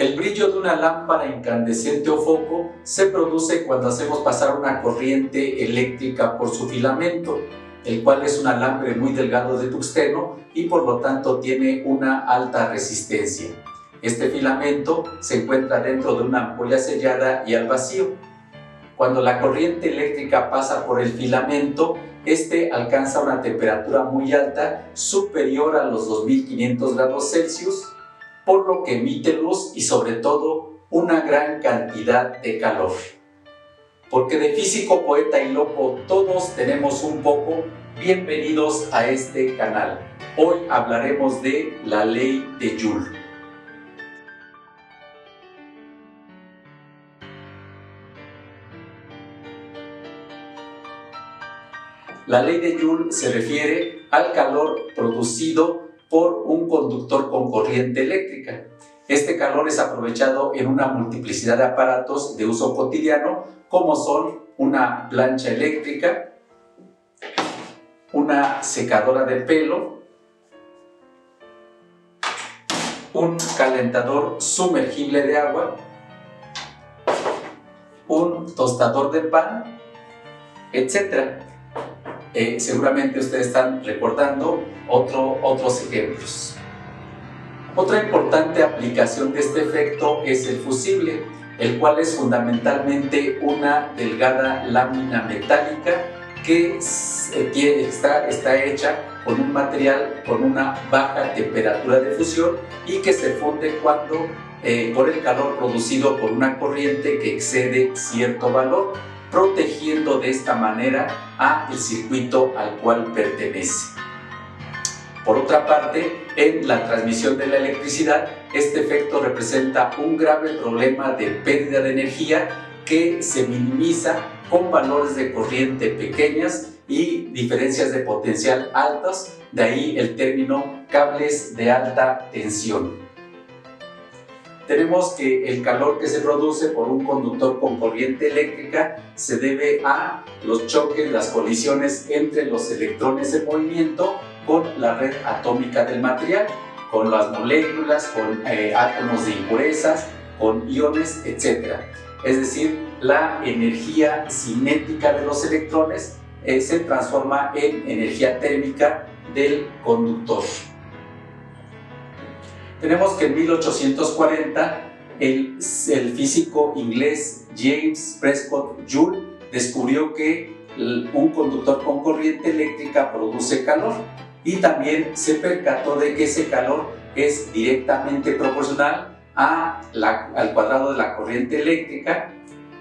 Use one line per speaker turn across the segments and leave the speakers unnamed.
El brillo de una lámpara incandescente o foco se produce cuando hacemos pasar una corriente eléctrica por su filamento, el cual es un alambre muy delgado de tungsteno y por lo tanto tiene una alta resistencia. Este filamento se encuentra dentro de una ampolla sellada y al vacío. Cuando la corriente eléctrica pasa por el filamento, este alcanza una temperatura muy alta, superior a los 2500 grados Celsius, por lo que emite luz y sobre todo una gran cantidad de calor. Porque de físico, poeta y loco todos tenemos un poco, bienvenidos a este canal. Hoy hablaremos de la ley de Joule. La ley de Joule se refiere al calor producido por un conductor con corriente eléctrica. Este calor es aprovechado en una multiplicidad de aparatos de uso cotidiano, como son una plancha eléctrica, una secadora de pelo, un calentador sumergible de agua, un tostador de pan, etc. Seguramente ustedes están recordando otros ejemplos. Otra importante aplicación de este efecto es el fusible, el cual es fundamentalmente una delgada lámina metálica que está hecha con un material con una baja temperatura de fusión y que se funde cuando por el calor producido por una corriente que excede cierto valor, protegiendo de esta manera al circuito al cual pertenece. Por otra parte, en la transmisión de la electricidad, este efecto representa un grave problema de pérdida de energía que se minimiza con valores de corriente pequeñas y diferencias de potencial altas, de ahí el término cables de alta tensión. Tenemos que el calor que se produce por un conductor con corriente eléctrica se debe a los choques, las colisiones entre los electrones en movimiento con la red atómica del material, con las moléculas, con átomos de impurezas, con iones, etc. Es decir, la energía cinética de los electrones se transforma en energía térmica del conductor. Tenemos que en 1840 el físico inglés James Prescott Joule descubrió que un conductor con corriente eléctrica produce calor y también se percató de que ese calor es directamente proporcional al cuadrado de la corriente eléctrica.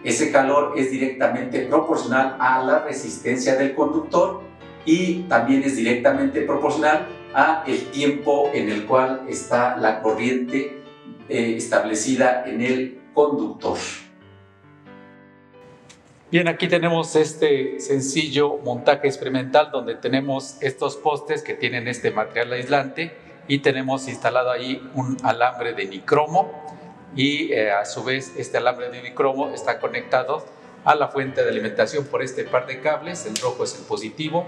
Ese calor es directamente proporcional a la resistencia del conductor y también es directamente proporcional a el tiempo en el cual está la corriente establecida en el conductor. Bien, aquí tenemos este sencillo montaje experimental donde tenemos estos postes que tienen este material aislante y tenemos instalado ahí un alambre de nicromo y a su vez este alambre de nicromo está conectado a la fuente de alimentación por este par de cables. El rojo es el positivo,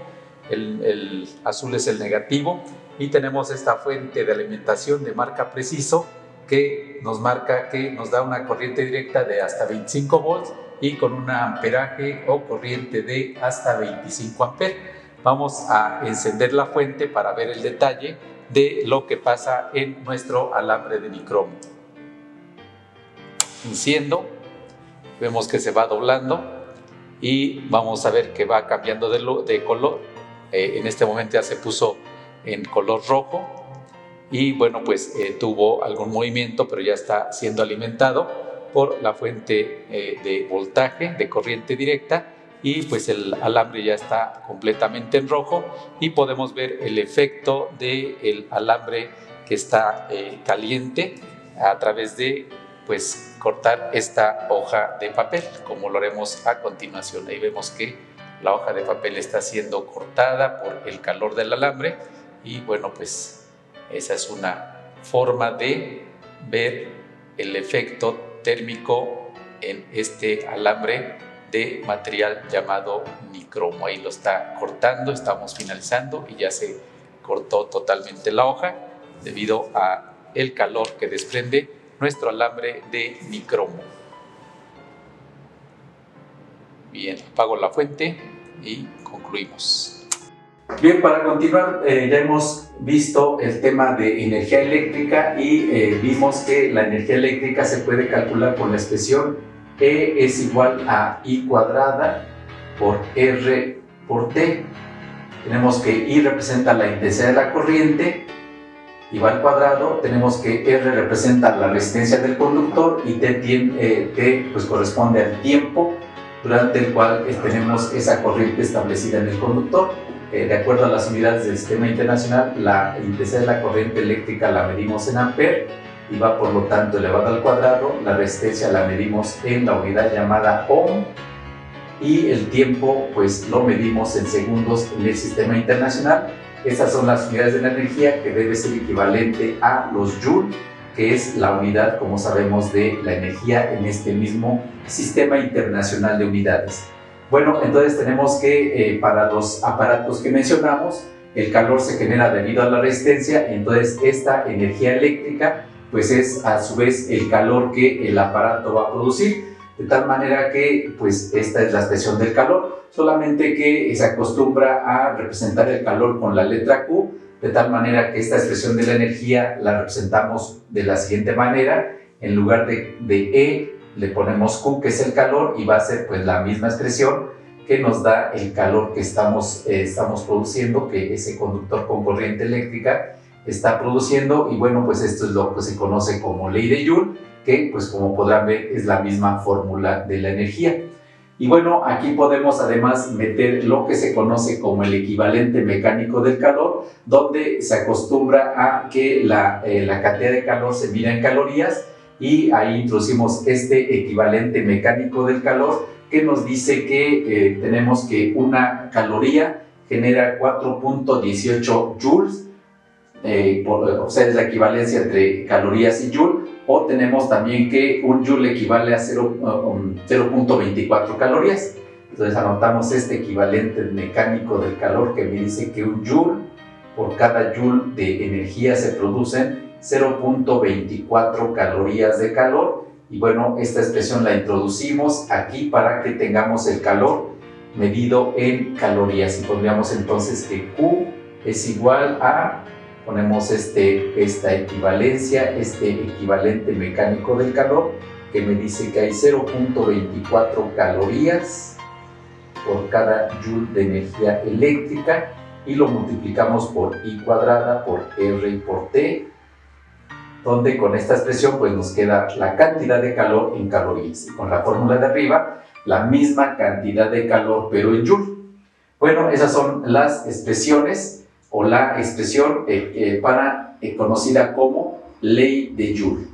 el azul es el negativo y tenemos esta fuente de alimentación de marca Preciso que nos da una corriente directa de hasta 25 volts y con un amperaje o corriente de hasta 25 amperes. Vamos a encender la fuente para ver el detalle de lo que pasa en nuestro alambre de nicromo. Enciendo, vemos que se va doblando y vamos a ver que va cambiando de color. En este momento ya se puso en color rojo y bueno, pues tuvo algún movimiento, pero ya está siendo alimentado por la fuente de voltaje, de corriente directa, y pues el alambre ya está completamente en rojo y podemos ver el efecto del alambre que está caliente a través de pues cortar esta hoja de papel, como lo haremos a continuación. Ahí vemos que la hoja de papel está siendo cortada por el calor del alambre y bueno, pues esa es una forma de ver el efecto térmico en este alambre de material llamado nicromo. Ahí lo está cortando, estamos finalizando y ya se cortó totalmente la hoja debido a el calor que desprende nuestro alambre de nicromo. Bien, apago la fuente y concluimos. Bien, para continuar, ya hemos visto el tema de energía eléctrica y vimos que la energía eléctrica se puede calcular con la expresión E es igual a I cuadrada por R por T. Tenemos que I representa la intensidad de la corriente, I va al cuadrado, tenemos que R representa la resistencia del conductor y T pues corresponde al tiempo durante el cual tenemos esa corriente establecida en el conductor. De acuerdo a las unidades del sistema internacional, la intensidad de la corriente eléctrica la medimos en amperes y va por lo tanto elevado al cuadrado. La resistencia la medimos en la unidad llamada ohm y el tiempo pues lo medimos en segundos en el sistema internacional. Estas son las unidades de la energía, que debe ser equivalente a los joules, que es la unidad, como sabemos, de la energía en este mismo sistema internacional de unidades. Bueno, entonces tenemos que para los aparatos que mencionamos, el calor se genera debido a la resistencia, entonces esta energía eléctrica pues es a su vez el calor que el aparato va a producir, de tal manera que pues esta es la expresión del calor, solamente que se acostumbra a representar el calor con la letra Q, de tal manera que esta expresión de la energía la representamos de la siguiente manera: en lugar de E le ponemos Q, que es el calor, y va a ser pues la misma expresión que nos da el calor que estamos produciendo, que ese conductor con corriente eléctrica está produciendo. Y bueno, pues esto es lo que se conoce como ley de Joule, que pues como podrán ver es la misma fórmula de la energía. Y bueno, aquí podemos además meter lo que se conoce como el equivalente mecánico del calor, donde se acostumbra a que la cantidad de calor se mida en calorías, y ahí introducimos este equivalente mecánico del calor que nos dice que tenemos que una caloría genera 4.18 joules, o sea, es la equivalencia entre calorías y joule, o tenemos también que un joule equivale a 0.24 calorías. Entonces anotamos este equivalente mecánico del calor, que me dice que un joule, por cada joule de energía se producen 0.24 calorías de calor. Y bueno, esta expresión la introducimos aquí para que tengamos el calor medido en calorías, y pondríamos entonces que Q es igual a, ponemos esta equivalencia, este equivalente mecánico del calor, que me dice que hay 0.24 calorías por cada joule de energía eléctrica, y lo multiplicamos por I cuadrada por R y por T, donde con esta expresión pues nos queda la cantidad de calor en calorías, y con la fórmula de arriba la misma cantidad de calor pero en joule. Bueno, esas son las expresiones, o la expresión conocida como ley de Joule.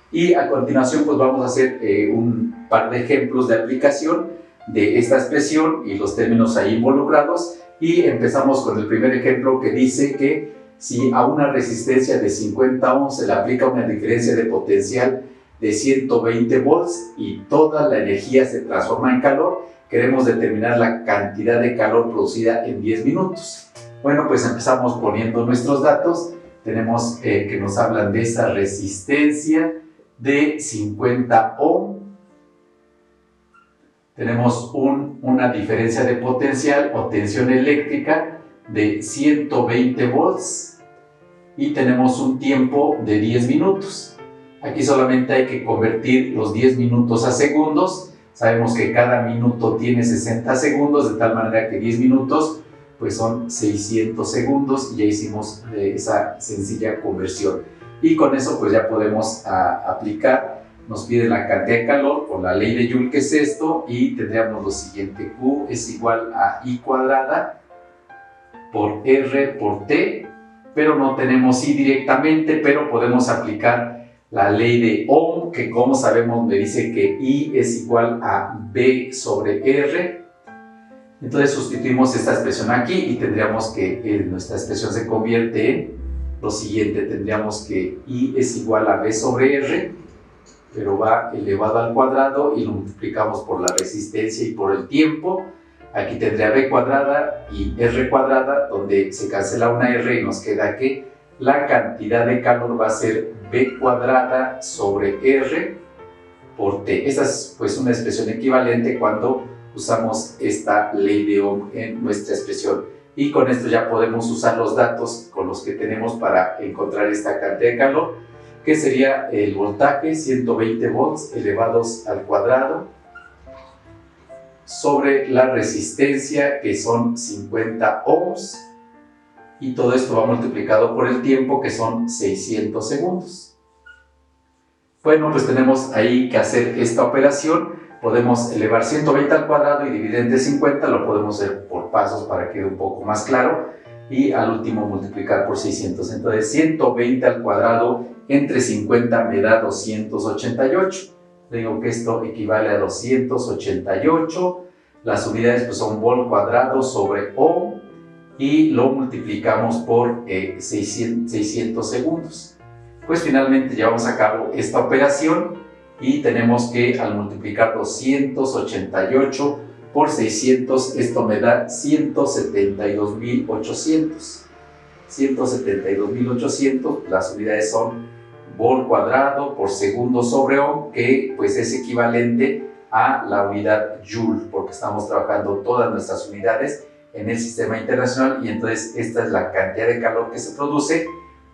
Y a continuación pues vamos a hacer un par de ejemplos de aplicación de esta expresión y los términos ahí involucrados, y empezamos con el primer ejemplo, que dice que si a una resistencia de 50 ohms se le aplica una diferencia de potencial de 120 volts y toda la energía se transforma en calor, queremos determinar la cantidad de calor producida en 10 minutos. Bueno, pues empezamos poniendo nuestros datos. Tenemos que nos hablan de esta resistencia de 50 ohm. Tenemos una diferencia de potencial o tensión eléctrica de 120 volts y tenemos un tiempo de 10 minutos. Aquí solamente hay que convertir los 10 minutos a segundos. Sabemos que cada minuto tiene 60 segundos, de tal manera que 10 minutos pues son 600 segundos, y ya hicimos esa sencilla conversión. Y con eso pues ya podemos aplicar. Nos pide la cantidad de calor por la ley de Joule, que es esto, y tendríamos lo siguiente: Q es igual a I cuadrada por R por T, pero no tenemos I directamente, pero podemos aplicar la ley de Ohm, que como sabemos me dice que I es igual a B sobre R. Entonces sustituimos esta expresión aquí y tendríamos que nuestra expresión se convierte en lo siguiente: tendríamos que I es igual a B sobre R, pero va elevado al cuadrado, y lo multiplicamos por la resistencia y por el tiempo. Aquí tendría B cuadrada y R cuadrada, donde se cancela una R y nos queda que la cantidad de calor va a ser V cuadrada sobre R por T. Esta es pues una expresión equivalente cuando usamos esta ley de Ohm en nuestra expresión. Y con esto ya podemos usar los datos con los que tenemos para encontrar esta cantidad de calor, que sería el voltaje, 120 volts elevados al cuadrado, sobre la resistencia, que son 50 ohms, y todo esto va multiplicado por el tiempo, que son 600 segundos. Bueno, pues tenemos ahí que hacer esta operación. Podemos elevar 120 al cuadrado y dividir entre 50, lo podemos hacer por pasos para que quede un poco más claro, y al último multiplicar por 600. Entonces 120 al cuadrado entre 50 me da 288. Digo que esto equivale a 288. Las unidades pues son volt cuadrado sobre ohm, y lo multiplicamos por 600 segundos. Pues finalmente llevamos a cabo esta operación y tenemos que, al multiplicar 288 por 600, esto me da 172.800. 172.800, las unidades son volt cuadrado por segundo sobre ohm, que pues es equivalente a la unidad joule, porque estamos trabajando todas nuestras unidades en el sistema internacional, y entonces esta es la cantidad de calor que se produce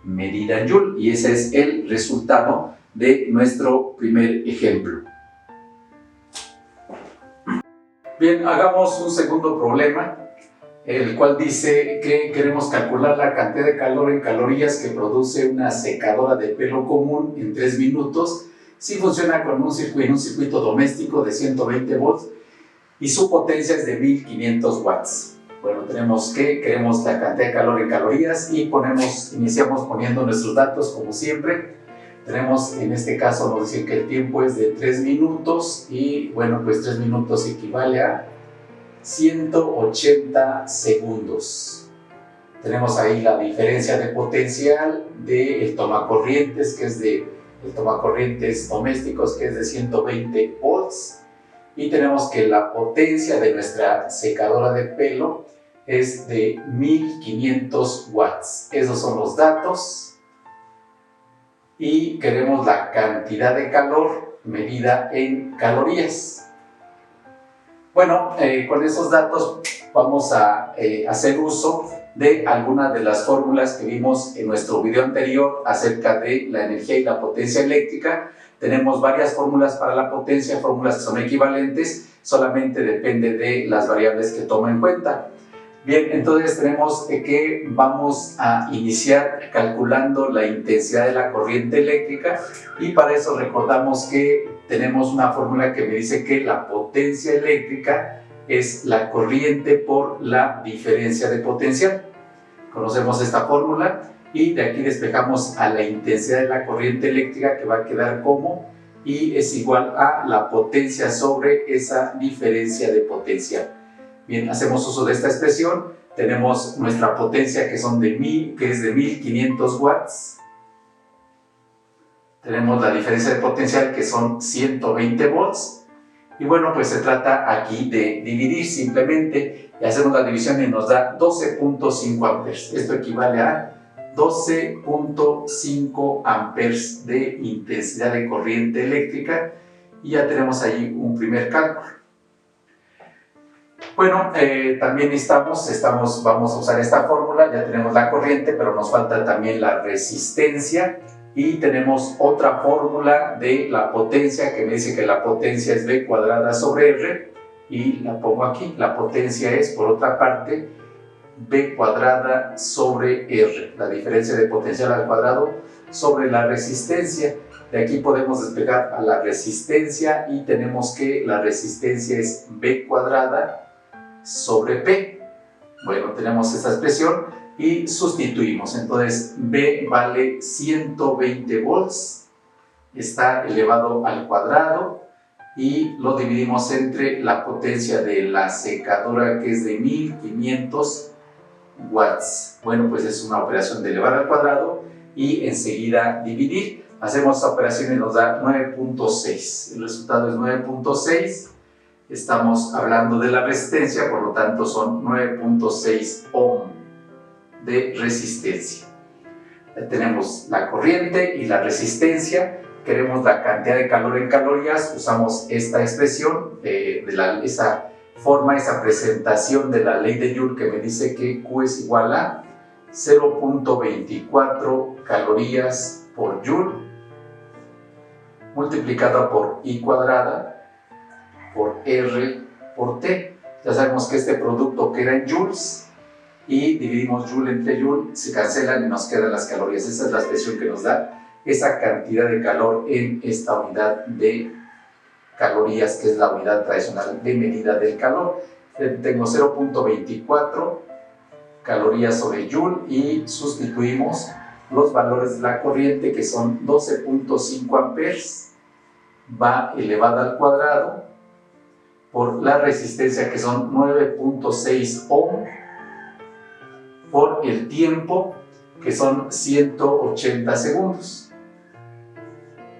medida en joule, y ese es el resultado de nuestro primer ejemplo. Bien, hagamos un segundo problema, el cual dice que queremos calcular la cantidad de calor en calorías que produce una secadora de pelo común en 3 minutos si funciona con un circuito doméstico de 120 volts y su potencia es de 1500 watts. Bueno, queremos la cantidad de calor en calorías y iniciamos poniendo nuestros datos como siempre. Tenemos, en este caso nos dicen que el tiempo es de 3 minutos y bueno, pues 3 minutos equivale a 180 segundos. Tenemos ahí la diferencia de potencial del tomacorrientes, el tomacorrientes domésticos, que es de 120 volts, y tenemos que la potencia de nuestra secadora de pelo es de 1500 watts. Esos son los datos, y queremos la cantidad de calor medida en calorías. Bueno, con esos datos vamos a hacer uso de algunas de las fórmulas que vimos en nuestro video anterior acerca de la energía y la potencia eléctrica. Tenemos varias fórmulas para la potencia, fórmulas que son equivalentes, solamente depende de las variables que toma en cuenta. Bien, entonces tenemos que vamos a iniciar calculando la intensidad de la corriente eléctrica, y para eso recordamos que tenemos una fórmula que me dice que la potencia eléctrica es la corriente por la diferencia de potencial. Conocemos esta fórmula y de aquí despejamos a la intensidad de la corriente eléctrica, que va a quedar como I es igual a la potencia sobre esa diferencia de potencial. Bien, hacemos uso de esta expresión. Tenemos nuestra potencia que es de 1500 watts. Tenemos la diferencia de potencial que son 120 volts. Y bueno, pues se trata aquí de dividir simplemente, y hacemos la división y nos da 12.5 amperes. Esto equivale a 12.5 amperes de intensidad de corriente eléctrica, y ya tenemos ahí un primer cálculo. Bueno, también vamos a usar esta fórmula. Ya tenemos la corriente, pero nos falta también la resistencia, y tenemos otra fórmula de la potencia que me dice que la potencia es V cuadrada sobre R, y la pongo aquí. La potencia es, por otra parte, V cuadrada sobre R, la diferencia de potencial al cuadrado sobre la resistencia. De aquí podemos despegar a la resistencia, y tenemos que la resistencia es V cuadrada sobre P. Bueno, tenemos esta expresión y sustituimos. Entonces V vale 120 volts, está elevado al cuadrado, y lo dividimos entre la potencia de la secadora, que es de 1500 watts. Bueno, pues es una operación de elevar al cuadrado y enseguida dividir. Hacemos esta operación y nos da 9.6. El resultado es 9.6. Estamos hablando de la resistencia, por lo tanto son 9.6 ohm de resistencia. tenemos la corriente y la resistencia. Queremos la cantidad de calor en calorías, usamos esta expresión, esa forma, esa presentación de la ley de Joule que me dice que Q es igual a 0.24 calorías por Joule multiplicada por I cuadrada por R por T. Ya sabemos que este producto queda en joules y dividimos Joule entre Joule, se cancelan y nos quedan las calorías. Esa es la expresión que nos da esa cantidad de calor en esta unidad de calorías, que es la unidad tradicional de medida del calor. Tengo 0.24 calorías sobre Joule y sustituimos los valores de la corriente, que son 12.5 amperes, va elevada al cuadrado, por la resistencia, que son 9.6 ohm, por el tiempo, que son 180 segundos.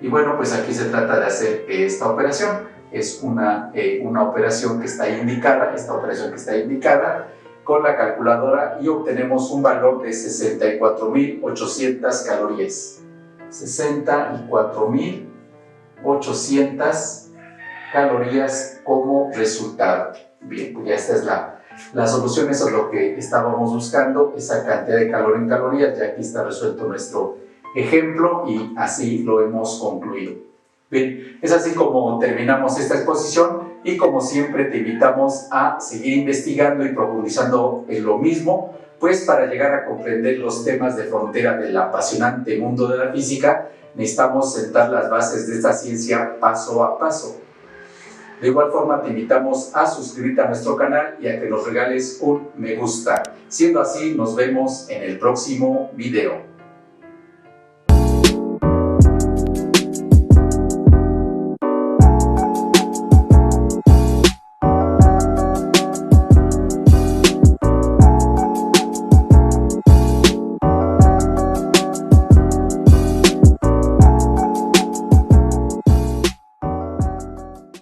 Y bueno, pues aquí se trata de hacer esta operación. Es una operación que está indicada, con la calculadora, y obtenemos un valor de 64.800 calorías. 64.800 calorías como resultado. Bien, pues ya esta es la solución, eso es lo que estábamos buscando, esa cantidad de calor en calorías. Ya aquí está resuelto nuestro ejemplo y así lo hemos concluido. Bien, es así como terminamos esta exposición, y como siempre te invitamos a seguir investigando y profundizando en lo mismo, pues para llegar a comprender los temas de frontera del apasionante mundo de la física, necesitamos sentar las bases de esta ciencia paso a paso. De igual forma, te invitamos a suscribirte a nuestro canal y a que nos regales un me gusta. Siendo así, nos vemos en el próximo video.